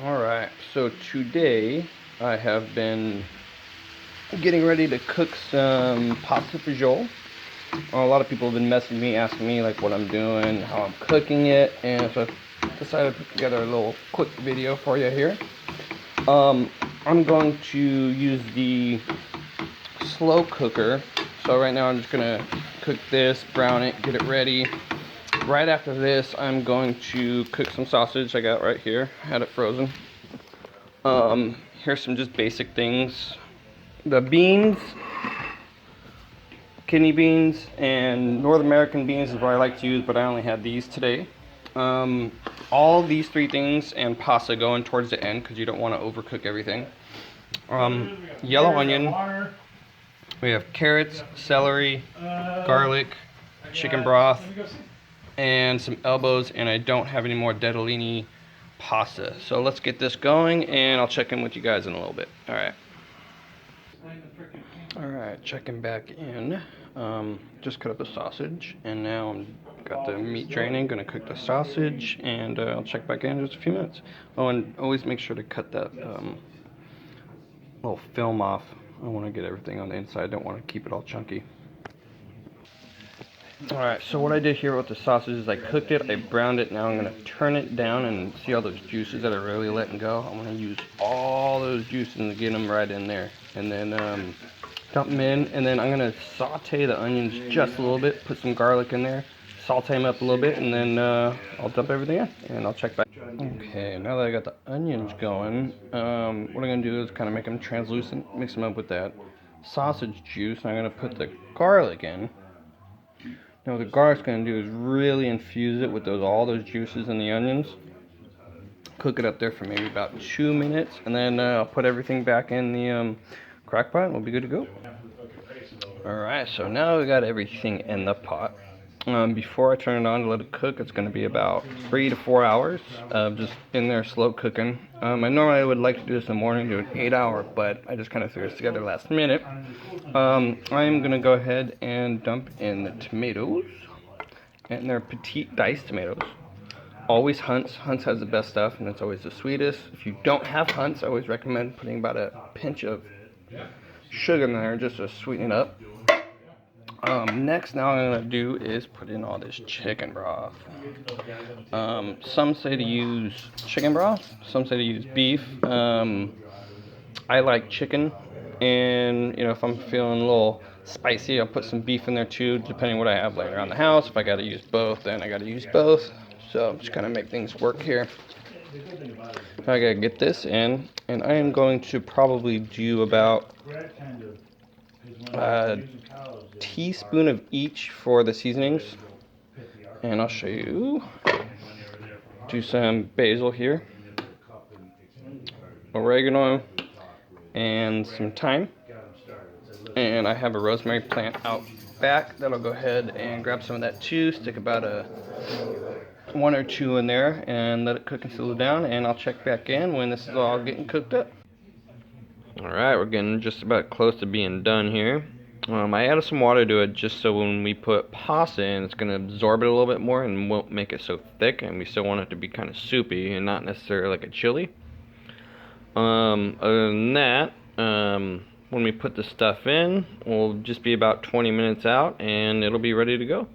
Alright, so today I have been getting ready to cook some pasta fagioli. A lot of people have been messaging me, asking me like what I'm doing, how I'm cooking it, and so I decided to put together a little quick video for you here. I'm going to use the slow cooker. So right now I'm just gonna cook this, brown it, get it ready. Right after this, I'm going to cook some sausage I got right here. I had it frozen. Here's some just basic things. The beans, kidney beans, and North American beans is what I like to use, but I only had these today. All these three things and pasta going towards the end because you don't want to overcook everything. Yellow onion. We have carrots, celery, garlic, chicken broth, and some elbows, and I don't have any more Dettolini pasta. So let's get this going, and I'll check in with you guys in a little bit. Alright, checking back in. Just cut up the sausage, and now I'm got the meat draining, gonna cook the sausage, and I'll check back in just a few minutes. Oh, and always make sure to cut that little film off. I want to get everything on the inside, I don't want to keep it all chunky. Alright, so what I did here with the sausage is I cooked it, I browned it, now I'm going to turn it down and see all those juices that are really letting go. I'm going to use all those juices and get them right in there. And then dump them in, and then I'm going to saute the onions just a little bit, put some garlic in there, saute them up a little bit, and then I'll dump everything in, and I'll check back. Okay, now that I got the onions going, what I'm going to do is kind of make them translucent, mix them up with that sausage juice, and I'm going to put the garlic in. Now what the garlic's going to do is really infuse it with all those juices and the onions. Cook it up there for maybe about 2 minutes, and then I'll put everything back in the crock pot and we'll be good to go. Alright, so now we got everything in the pot. Before I turn it on to let it cook, it's going to be about 3 to 4 hours of just in there slow cooking. I normally would like to do this in the morning, do an 8-hour, but I just kind of threw this together last minute. I'm going to go ahead and dump in the tomatoes, and they're petite diced tomatoes. Always Hunt's. Hunt's has the best stuff, and it's always the sweetest. If you don't have Hunt's, I always recommend putting about a pinch of sugar in there just to sweeten it up. Next, now I'm going to do is put in all this chicken broth. Some say to use chicken broth, some say to use beef. I like chicken, and if I'm feeling a little spicy, I'll put some beef in there too, depending what I have laying around the house. If I got to use both, then I got to use both. So I'm just kind of make things work here. I got to get this in, and I am going to probably do about a teaspoon of each for the seasonings, and I'll show you. Do some basil here, oregano, and some thyme, and I have a rosemary plant out back that'll go ahead and grab some of that too. Stick about a 1 or 2 in there and let it cook and settle down, and I'll check back in when this is all getting cooked up. Alright, we're getting just about close to being done here. I added some water to it just so when we put pasta in, it's going to absorb it a little bit more and won't make it so thick, and we still want it to be kind of soupy and not necessarily like a chili. Other than that, when we put the stuff in, we'll just be about 20 minutes out and it'll be ready to go.